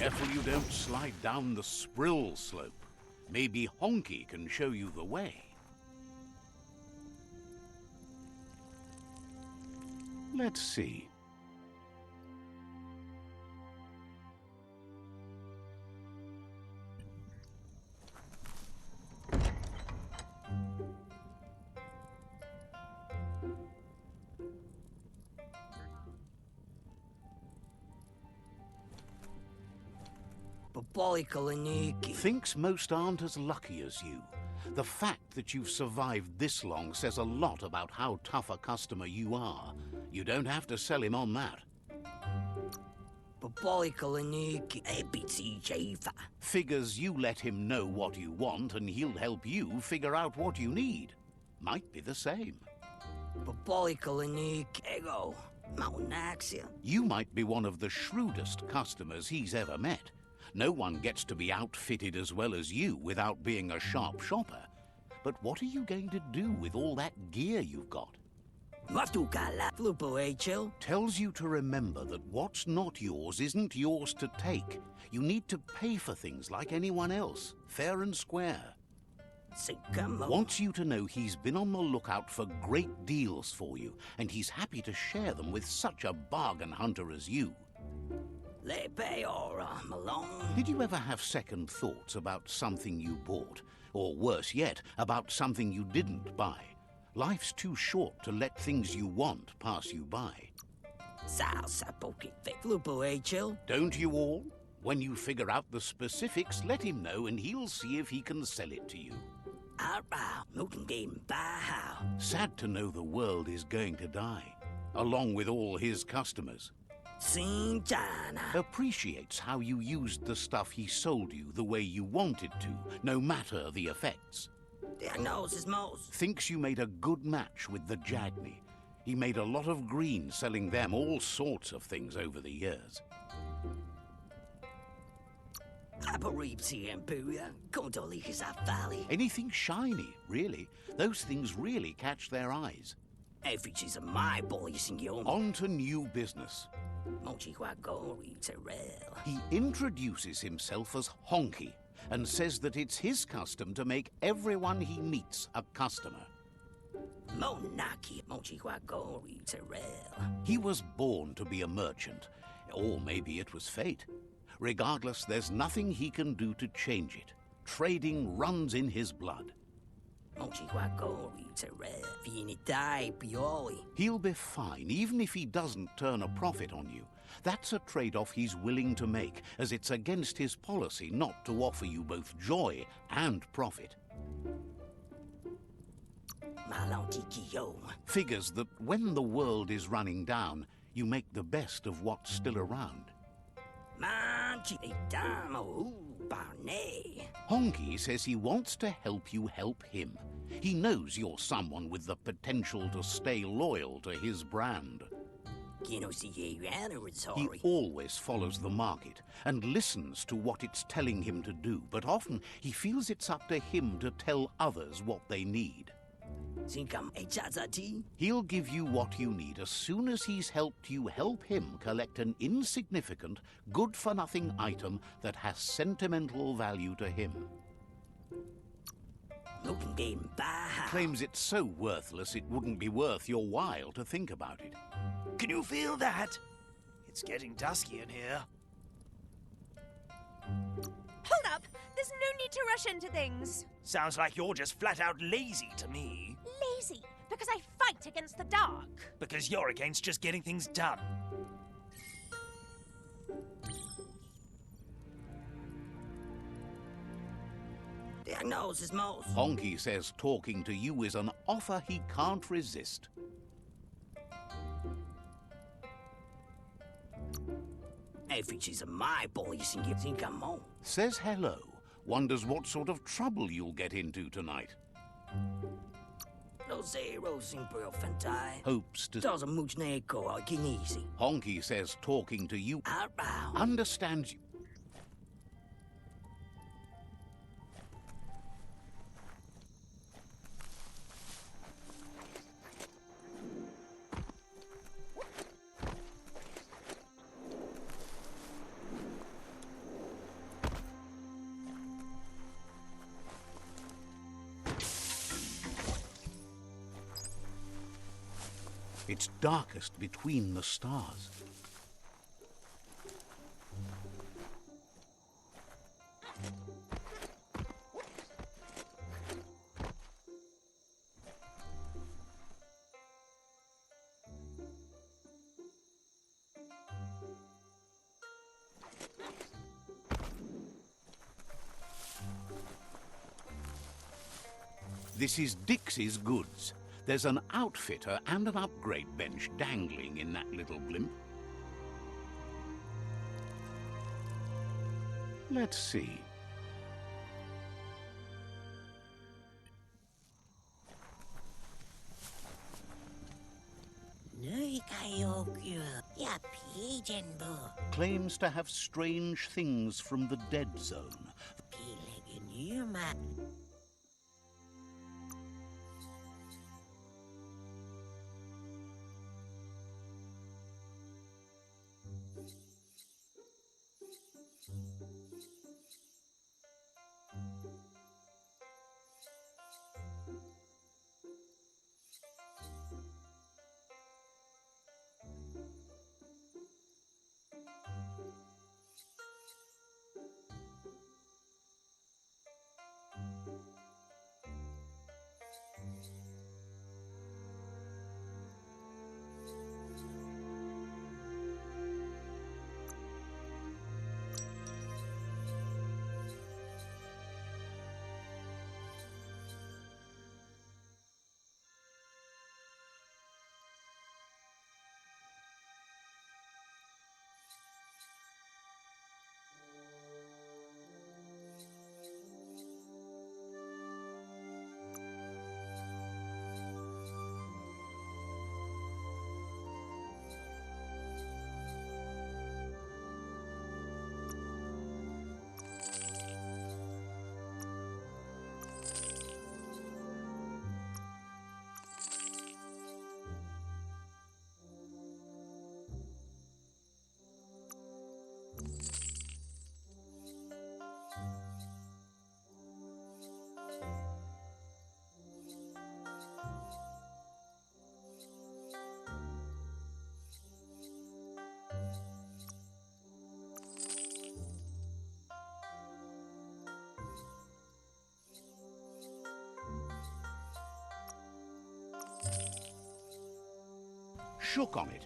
Careful you don't slide down the Sprill slope. Maybe Honki can show you the way. Let's see. Thinks most aren't as lucky as you. The fact that you've survived this long says a lot about how tough a customer you are. You don't have to sell him on that. Figures you let him know what you want and he'll help you figure out what you need. Might be the same. You might be one of the shrewdest customers he's ever met. No one gets to be outfitted as well as you without being a sharp shopper. But what are you going to do with all that gear you've got? Tells you to remember that what's not yours isn't yours to take. You need to pay for things like anyone else, fair and square. Wants you to know he's been on the lookout for great deals for you, and he's happy to share them with such a bargain hunter as you. Did you ever have second thoughts about something you bought? Or worse yet, about something you didn't buy? Life's too short to let things you want pass you by. Don't you all? When you figure out the specifics, let him know and he'll see if he can sell it to you. Sad to know the world is going to die, along with all his customers. Appreciates how you used the stuff he sold you the way you wanted to, no matter the effects. Thinks you made a good match with the Jagni. He made a lot of green selling them all sorts of things over the years. Anything shiny, really. Those things really catch their eyes. On to new business. He introduces himself as Honki and says that it's his custom to make everyone he meets a customer. He was born to be a merchant, or maybe it was fate. Regardless, there's nothing he can do to change it. Trading runs in his blood. He'll be fine, even if he doesn't turn a profit on you. That's a trade-off he's willing to make, as it's against his policy not to offer you both joy and profit. Figures that when the world is running down, you make the best of what's still around. Honki says he wants to help you help him. He knows you're someone with the potential to stay loyal to his brand. He always follows the market and listens to what it's telling him to do, but often he feels it's up to him to tell others what they need. He'll give you what you need as soon as he's helped you help him collect an insignificant, good-for-nothing item that has sentimental value to him. Claims it's so worthless it wouldn't be worth your while to think about it. Can you feel that? It's getting dusky in here. Hold up! There's no need to rush into things. Sounds like you're just flat out lazy to me. Lazy? Because I fight against the dark. Because you're against just getting things done. Honki says talking to you is an offer he can't resist. Says hello. Wonders what sort of trouble you'll get into tonight. Hopes to... Honki says talking to you understands you. It's darkest between the stars. This is Dixie's goods. There's an outfitter and an upgrade bench dangling in that little blimp. Let's see. Claims to have strange things from the dead zone. Shook on it.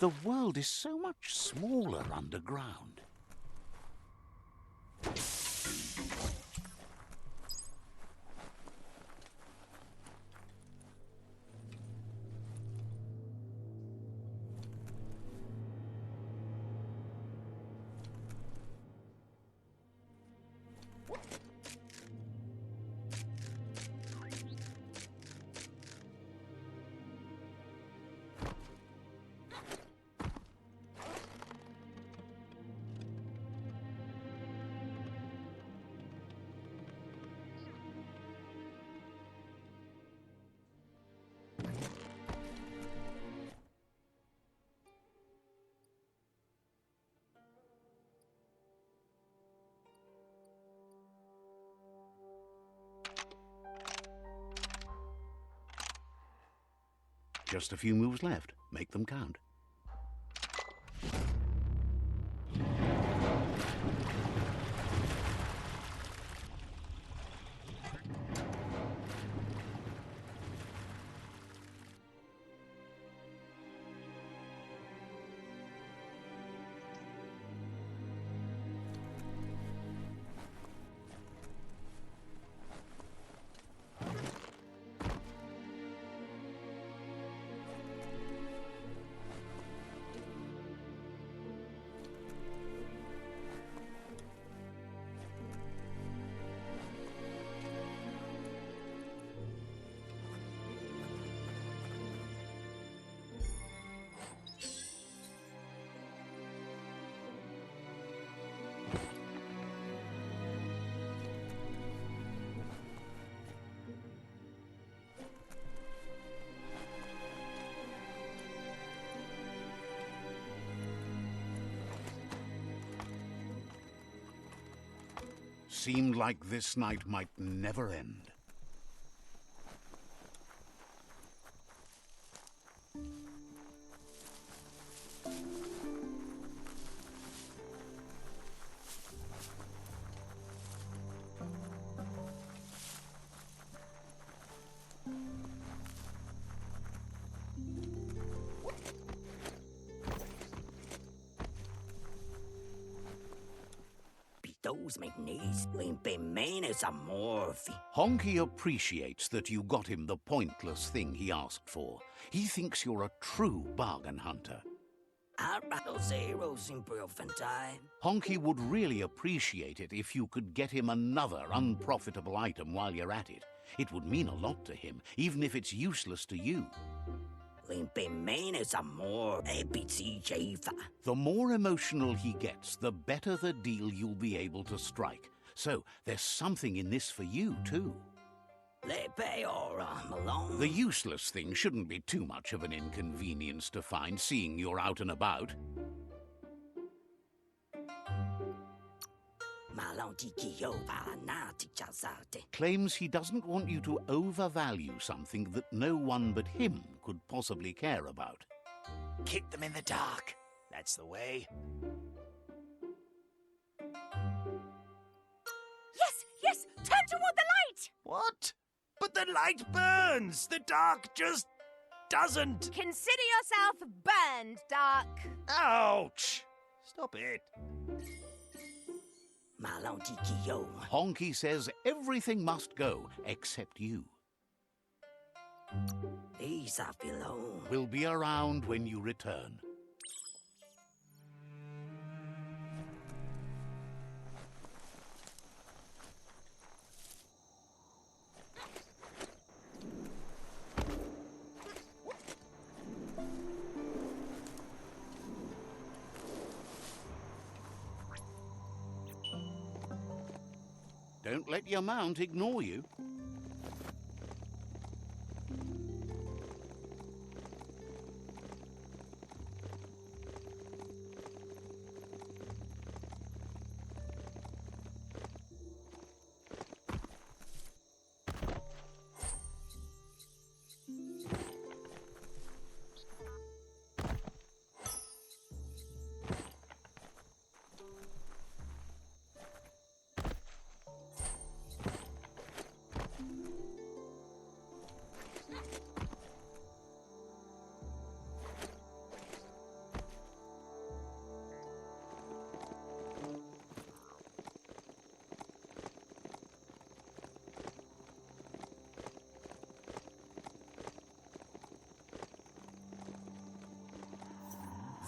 The world is so much smaller underground. Just a few moves left. Make them count. Seemed like this night might never end. Honki appreciates that you got him the pointless thing he asked for. He thinks you're a true bargain hunter. Honki would really appreciate it if you could get him another unprofitable item while you're at it. It would mean a lot to him, even if it's useless to you. The more emotional he gets, the better the deal you'll be able to strike. So there's something in this for you, too. The useless thing shouldn't be too much of an inconvenience to find, seeing you're out and about. Claims he doesn't want you to overvalue something that no one but him could possibly care about. Kick them in the dark. That's the way. Yes! Turn toward the light! What? But the light burns! The dark just doesn't! Consider yourself burned, Dark. Ouch! Stop it. Honki says everything must go except you. We'll be around when you return. Don't let your mount ignore you.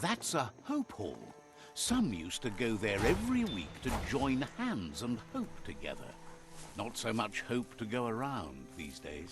That's a hope hall. Some used to go there every week to join hands and hope together. Not so much hope to go around these days.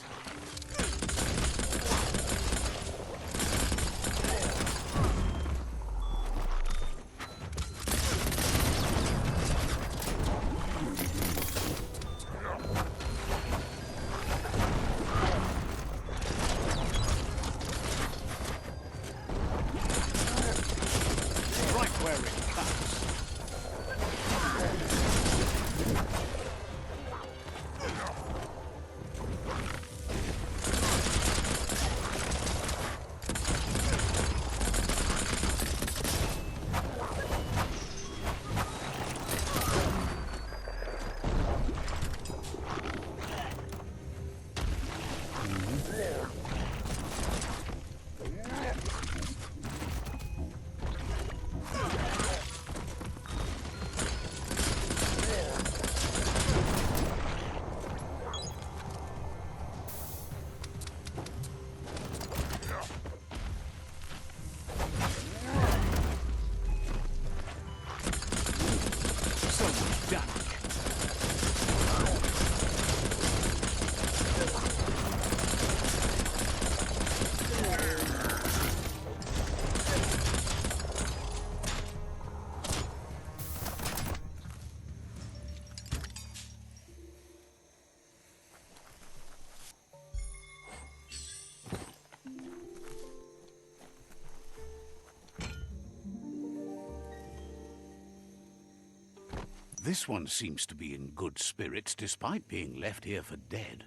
This one seems to be in good spirits despite being left here for dead.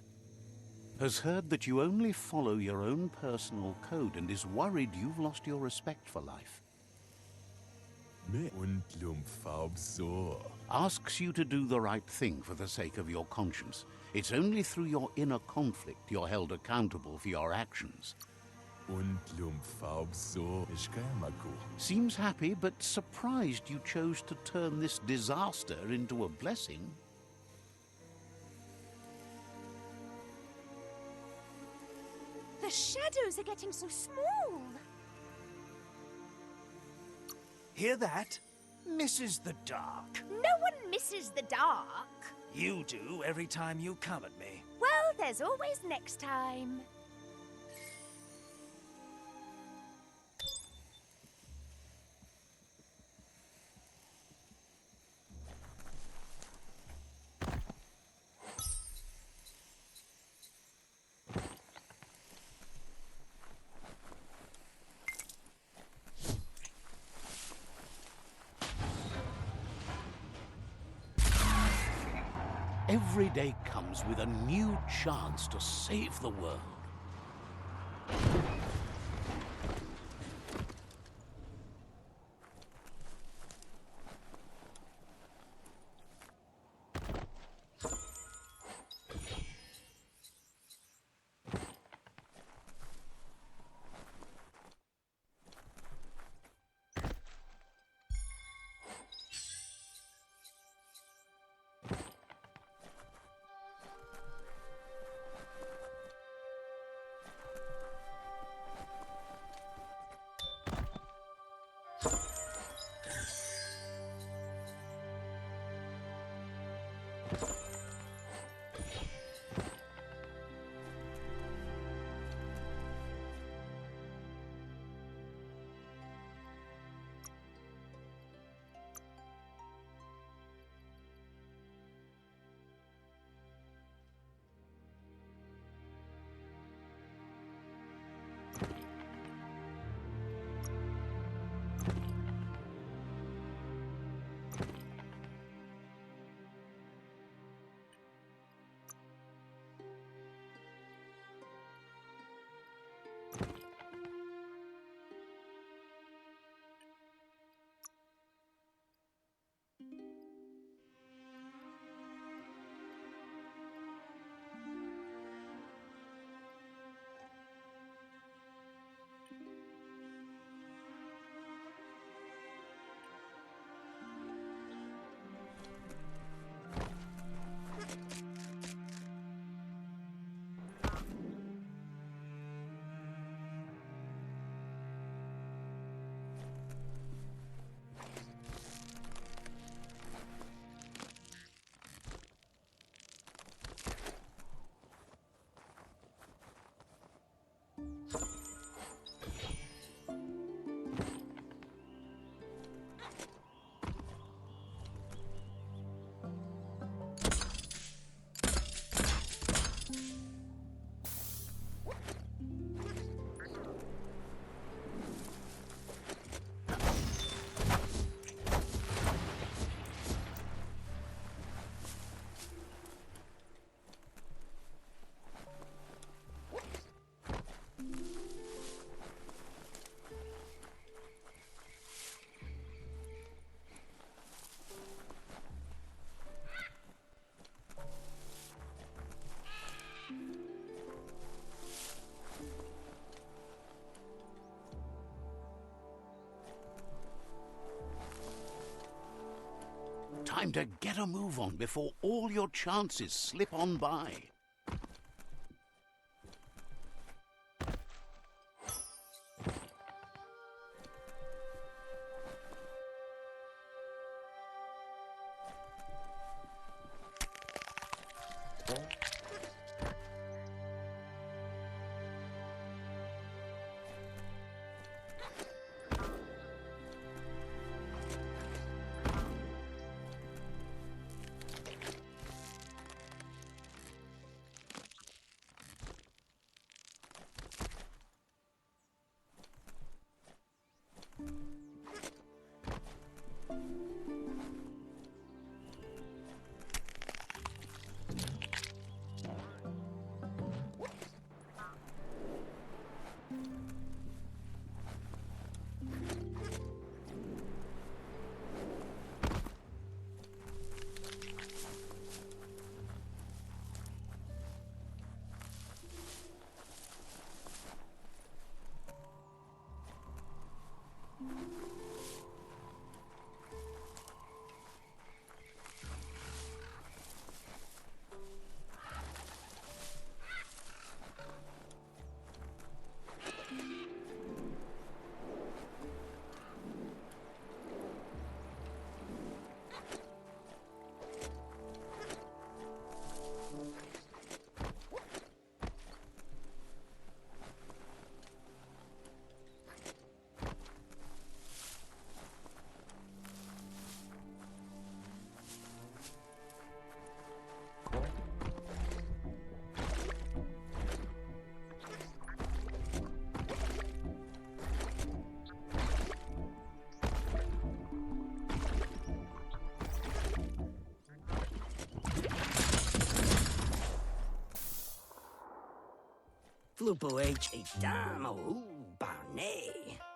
Has heard that you only follow your own personal code and is worried you've lost your respect for life. Asks you to do the right thing for the sake of your conscience. It's only through your inner conflict you're held accountable for your actions. Seems happy, but surprised you chose to turn this disaster into a blessing. The shadows are getting so small. Hear that? Misses the dark. No one misses the dark. You do every time you come at me. Well, there's always next time. Every day comes with a new chance to save the world. Time to get a move on before all your chances slip on by.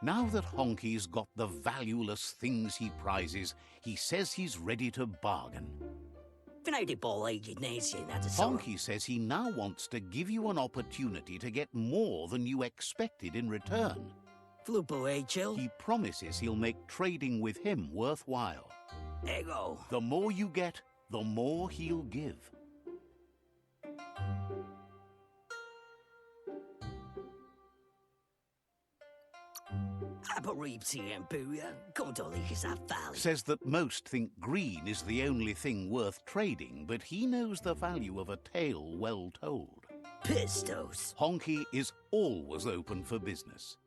Now that Honki's got the valueless things he prizes, he says he's ready to bargain. Honki says he now wants to give you an opportunity to get more than you expected in return. He promises he'll make trading with him worthwhile. The more you get, the more he'll give. Says that most think green is the only thing worth trading, but he knows the value of a tale well told. Honki is always open for business.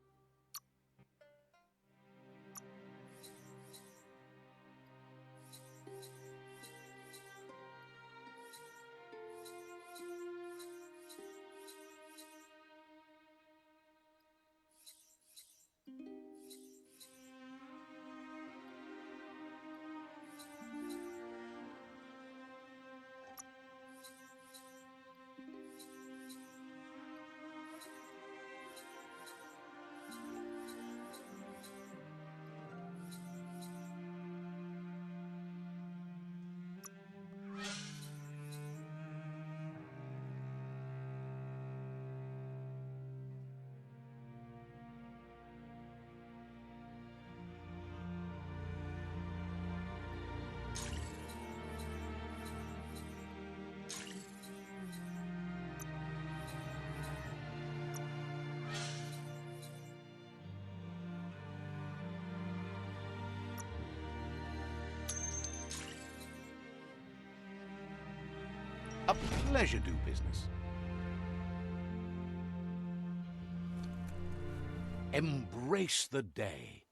A pleasure do business. Embrace the day.